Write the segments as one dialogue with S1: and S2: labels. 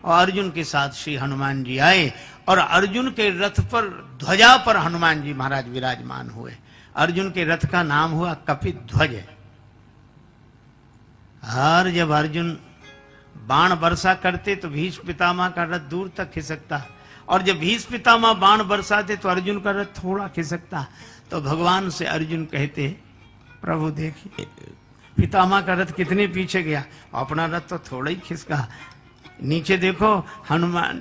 S1: और अर्जुन के साथ श्री हनुमान जी आए और अर्जुन के रथ पर ध्वजा पर हनुमान जी महाराज विराजमान हुए। अर्जुन के रथ का नाम हुआ कपिध्वज। और जब अर्जुन बाण वर्षा करते तो भीष्म पितामह का रथ दूर तक खिसकता, और जब भीष्म पितामह बाण बरसाते तो अर्जुन का रथ थोड़ा खिसकता। तो भगवान से अर्जुन कहते, प्रभु देखिए पितामह का रथ कितने पीछे गया, अपना रथ तो थोड़ा ही खिसका। नीचे देखो हनुमान,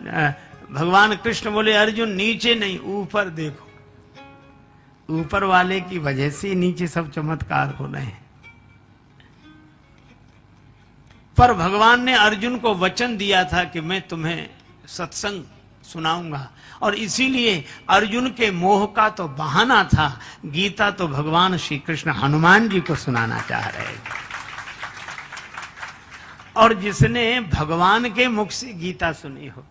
S1: भगवान कृष्ण बोले अर्जुन नीचे नहीं ऊपर देखो, ऊपर वाले की वजह से नीचे सब चमत्कार हो रहे हैं। पर भगवान ने अर्जुन को वचन दिया था कि मैं तुम्हें सत्संग सुनाऊंगा, और इसीलिए अर्जुन के मोह का तो बहाना था, गीता तो भगवान श्री कृष्ण हनुमान जी को सुनाना चाह रहे थे। और जिसने भगवान के मुख से गीता सुनी हो,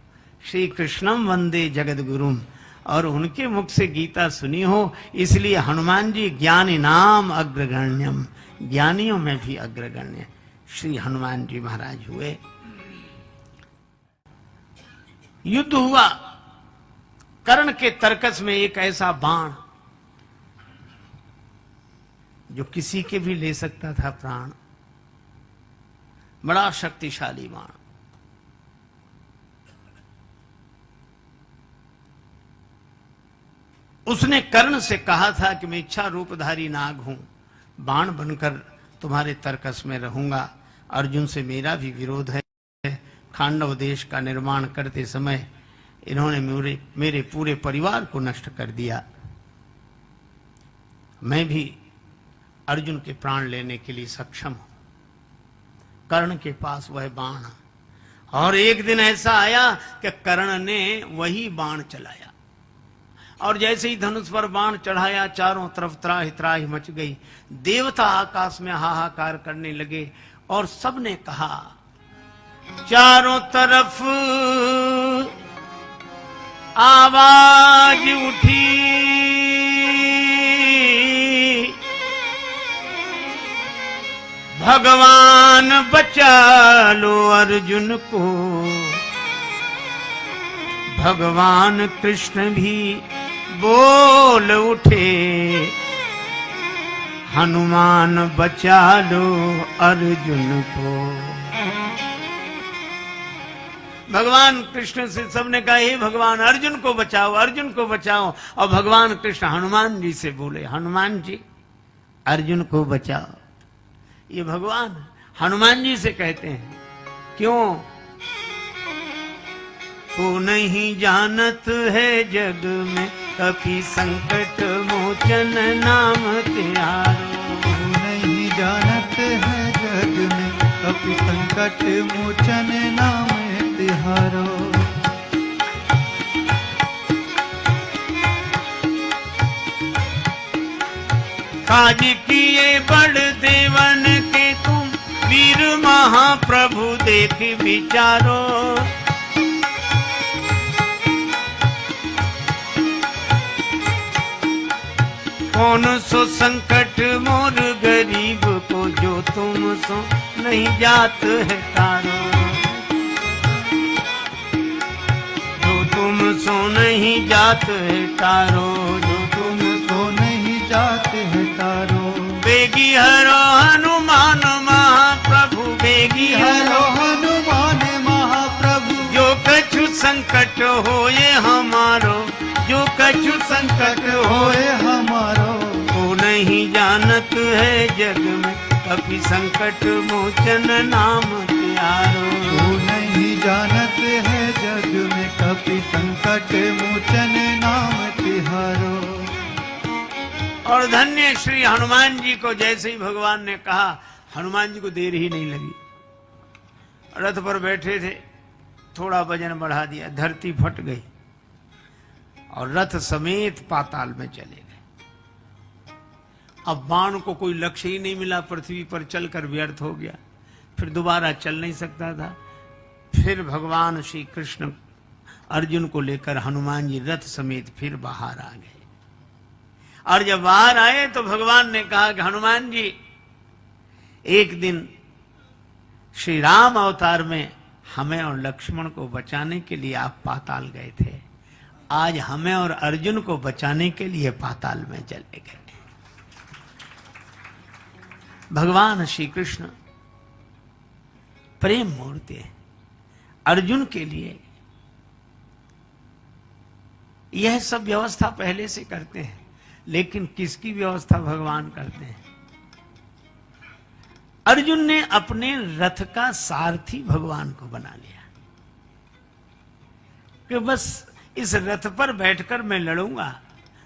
S1: श्री कृष्णम वंदे जगत गुरुम, और उनके मुख से गीता सुनी हो, इसलिए हनुमान जी ज्ञानी नाम अग्रगण्यम, ज्ञानियों में भी अग्रगण्य श्री हनुमान जी महाराज हुए। युद्ध हुआ, कर्ण के तरकस में एक ऐसा बाण जो किसी के भी ले सकता था प्राण, बड़ा शक्तिशाली बाण। उसने कर्ण से कहा था कि मैं इच्छा रूपधारी नाग हूं, बाण बनकर तुम्हारे तरकस में रहूंगा। अर्जुन से मेरा भी विरोध है। खांडव देश का निर्माण करते समय इन्होंने मेरे पूरे परिवार को नष्ट कर दिया। मैं भी अर्जुन के प्राण लेने के लिए सक्षम हूं। कर्ण के पास वह बाण, और एक दिन ऐसा आया कि कर्ण ने वही बाण चलाया, और जैसे ही धनुष पर बाण चढ़ाया चारों तरफ त्राहि त्राहि मच गई। देवता आकाश में हाहाकार करने लगे और सबने कहा चारों तरफ आवाज उठी, भगवान बचा लो अर्जुन को। भगवान कृष्ण भी बोल उठे, हनुमान बचा लो अर्जुन को। भगवान कृष्ण से सबने कहा हे भगवान अर्जुन को बचाओ, अर्जुन को बचाओ। और भगवान कृष्ण हनुमान जी से बोले हनुमान जी अर्जुन को बचाओ। ये भगवान हनुमान जी से कहते हैं, क्यों? को नहीं जानत है जग में कभी संकट मोचन नाम त्यारो।
S2: को नहीं जानत है जग में कभी संकट मोचन नाम तिहारो।
S1: काज किए बड़ देवन के तुम वीर महाप्रभु देख विचारो। कौन सो संकट मोर गरीब को जो तुम सो नहीं जात है तारो। जो तुम सो नहीं जात है तारो,
S2: जो तुम सो नहीं जाते है तारो।
S1: बेगी हरो हनुमान महाप्रभु, बेगी
S2: हरो हनुमान महाप्रभु।
S1: जो कछु संकट होए हमारो, जो कछु संकट
S2: होए हमारो।
S1: को नहीं जानत है जग में कभी संकट मोचन नाम त्यारो।
S2: को नहीं जानत है जग में कभी संकट मोचन नाम तिहारो।
S1: और धन्य श्री हनुमान जी को जैसे ही भगवान ने कहा, हनुमान जी को देर ही नहीं लगी। रथ पर बैठे थे, थोड़ा वजन बढ़ा दिया, धरती फट गई और रथ समेत पाताल में चले गए। अब बाण को कोई लक्ष्य ही नहीं मिला, पृथ्वी पर चलकर व्यर्थ हो गया, फिर दोबारा चल नहीं सकता था। फिर भगवान श्री कृष्ण अर्जुन को लेकर हनुमान जी रथ समेत फिर बाहर आ गए। और जब बाहर आए तो भगवान ने कहा कि हनुमान जी एक दिन श्री राम अवतार में हमें और लक्ष्मण को बचाने के लिए आप पाताल गए थे, आज हमें और अर्जुन को बचाने के लिए पाताल में चले गए। भगवान श्री कृष्ण प्रेम मूर्ति है। अर्जुन के लिए यह सब व्यवस्था पहले से करते हैं, लेकिन किसकी व्यवस्था भगवान करते हैं? अर्जुन ने अपने रथ का सारथी भगवान को बना लिया कि बस इस रथ पर बैठकर मैं लड़ूंगा,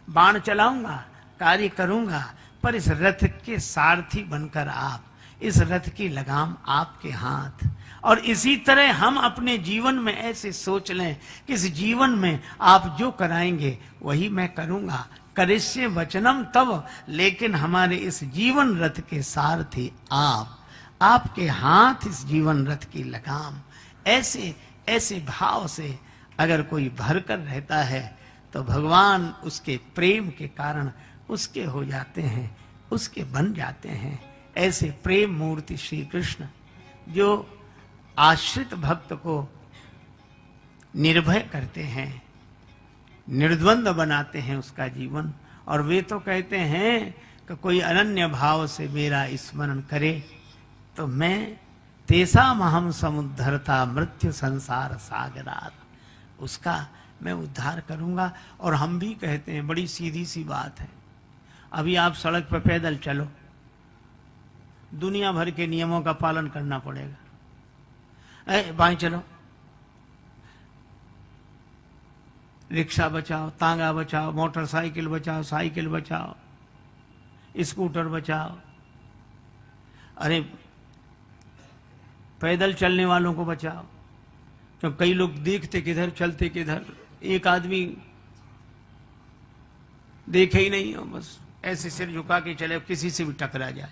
S1: बाण चलाऊंगा, कार्य करूंगा, पर इस रथ के सारथी बनकर आप, इस रथ की लगाम आपके हाथ। और इसी तरह हम अपने जीवन में ऐसे सोच लें कि इस जीवन में आप जो कराएंगे वही मैं करूंगा, करिष्ये वचनम तव, लेकिन हमारे इस जीवन रथ के सारथी आप, आपके हाथ इस जीवन रथ की लगाम। ऐसे ऐसे भाव से अगर कोई भरकर रहता है तो भगवान उसके प्रेम के कारण उसके हो जाते हैं, उसके बन जाते हैं। ऐसे प्रेम मूर्ति श्री कृष्ण जो आश्रित भक्त को निर्भय करते हैं, निर्द्वंद बनाते हैं उसका जीवन। और वे तो कहते हैं कि कोई अनन्य भाव से मेरा स्मरण करे तो मैं तेसाम अहम समुद्धरता मृत्यु संसार सागरात, उसका मैं उद्धार करूंगा। और हम भी कहते हैं, बड़ी सीधी सी बात है, अभी आप सड़क पर पैदल चलो, दुनिया भर के नियमों का पालन करना पड़ेगा। बाएं चलो, रिक्शा बचाओ, तांगा बचाओ, मोटरसाइकिल बचाओ, साइकिल बचाओ, स्कूटर बचाओ। अरे पैदल चलने वालों को बचाओ, तो कई लोग देखते किधर चलते किधर, एक आदमी देखे ही नहीं हो, बस ऐसे सिर झुका के चले, किसी से भी टकरा जाए,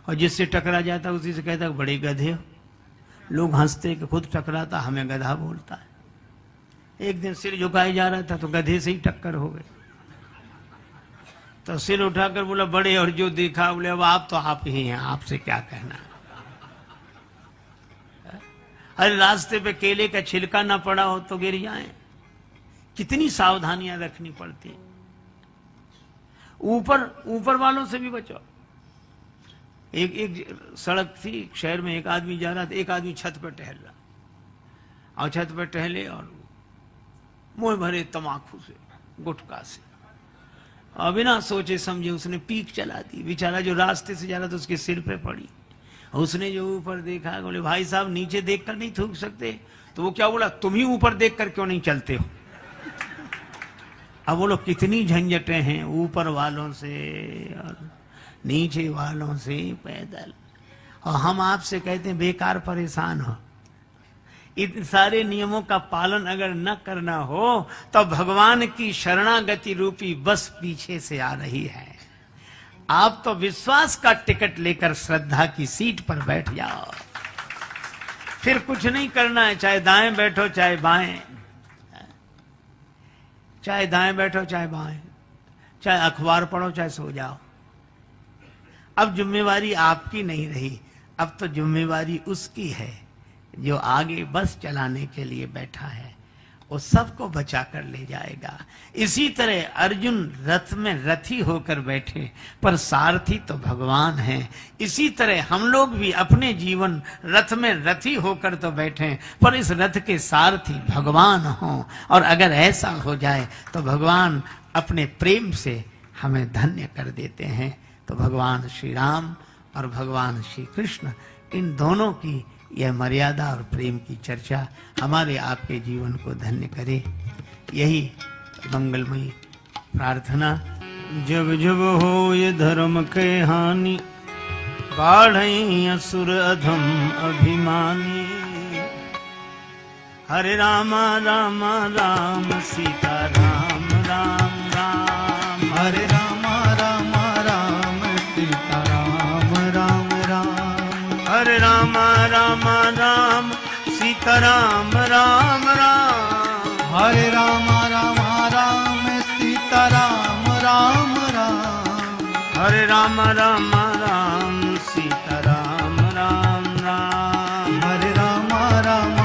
S1: और जिससे टकरा जाता उसी से कहता बड़े गधे हो। लोग हंसते कि खुद टकराता हमें गधा बोलता है। एक दिन सिर झुकाए जा रहा था तो गधे से ही टक्कर हो गई, तो सिर उठाकर बोला बड़े, और जो देखा बोले अब आप तो आप ही हैं, आपसे क्या कहना। अरे रास्ते पे केले का छिलका ना पड़ा हो तो गिर जाए, कितनी सावधानियां रखनी पड़ती। ऊपर वालों से भी बचो। एक सड़क थी शहर में, एक आदमी जा रहा था, एक आदमी छत पर टहल रहा, और छत पर टहले और मुंह भरे तमाकू से, गुटखा से, और बिना सोचे समझे उसने पीक चला दी। बेचारा जो रास्ते से जा रहा था उसके सिर पे पड़ी। उसने जो ऊपर देखा, बोले भाई साहब नीचे देखकर नहीं थूक सकते? तो वो क्या बोला, तुम ही ऊपर देखकर क्यों नहीं चलते हो? अब बोलो कितनी झंझटें हैं ऊपर वालों से और नीचे वालों से पैदल, और हम आपसे कहते हैं बेकार परेशान हो। इन सारे नियमों का पालन अगर न करना हो तो भगवान की शरणागति रूपी बस पीछे से आ रही है। आप तो विश्वास का टिकट लेकर श्रद्धा की सीट पर बैठ जाओ, फिर कुछ नहीं करना है, चाहे दाएं बैठो चाहे बाएं, चाहे दाएं बैठो चाहे बाएं, चाहे अखबार पढ़ो चाहे सो जाओ। अब जिम्मेवारी आपकी नहीं रही, अब तो जिम्मेवारी उसकी है जो आगे बस चलाने के लिए बैठा है, वो सबको बचा कर ले जाएगा। इसी तरह अर्जुन रथ में रथी होकर बैठे, पर सारथी तो भगवान है। इसी तरह हम लोग भी अपने जीवन रथ में रथी होकर तो बैठे, पर इस रथ के सारथी भगवान हों। और अगर ऐसा हो जाए तो भगवान अपने प्रेम से हमें धन्य कर देते हैं। तो भगवान श्री राम और भगवान श्री कृष्ण, इन दोनों की यह मर्यादा और प्रेम की चर्चा हमारे आपके जीवन को धन्य करे, यही मंगलमयी प्रार्थना। जब जब हो ये धर्म के हानि, बाढ़ई असुर अधम अभिमानी। हरे राम राम राम सीता राम राम राम,
S2: हरे राम राम राम सीता राम राम राम,
S1: हरे राम राम राम सीता राम राम राम,
S2: हरे राम राम राम सीता राम राम राम,
S1: हरे राम राम राम सीता राम राम राम,
S2: हरे राम राम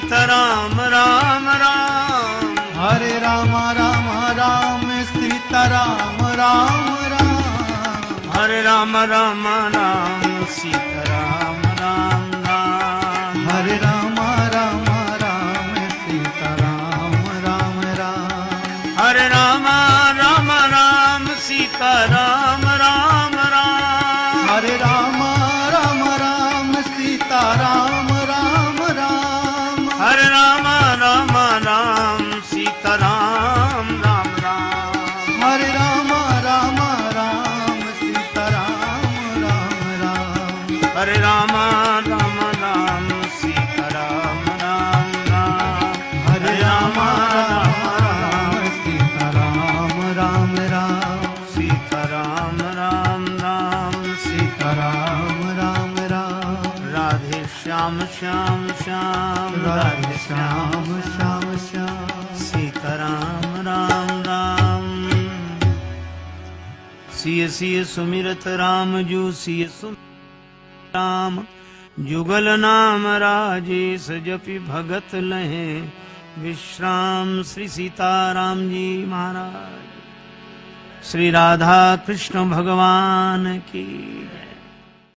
S1: सीताराम राम राम।
S2: हरे राम राम राम सीताराम राम राम।
S1: हरे राम राम राम सीताराम राम राम।
S2: हरे राम राम राम सीताराम राम राम।
S1: हरे राम राम राम सीताराम राम राम।
S2: हरे राम राम राम सीताराम राम राम।
S1: हरे राम राम राम सीताराम राम राम।
S2: हरे राम राम राम सीताराम राम राम।
S1: हरे राम राम राम सीताराम राम राम।
S2: हरे राम राम राम सीताराम राम राम।
S1: सीताराम राम राम
S2: सीताराम राम राम।
S1: राधे श्याम श्याम श्याम
S2: राधे श्याम श्याम श्याम।
S1: सीताराम राम राम। सिय सिय सुमिरत राम जू सिय सुमिरत राम। जुगल नाम राजेश जपि भगत लहे विश्राम। श्री सीताराम जी महाराज। श्री राधा कृष्ण भगवान की जय।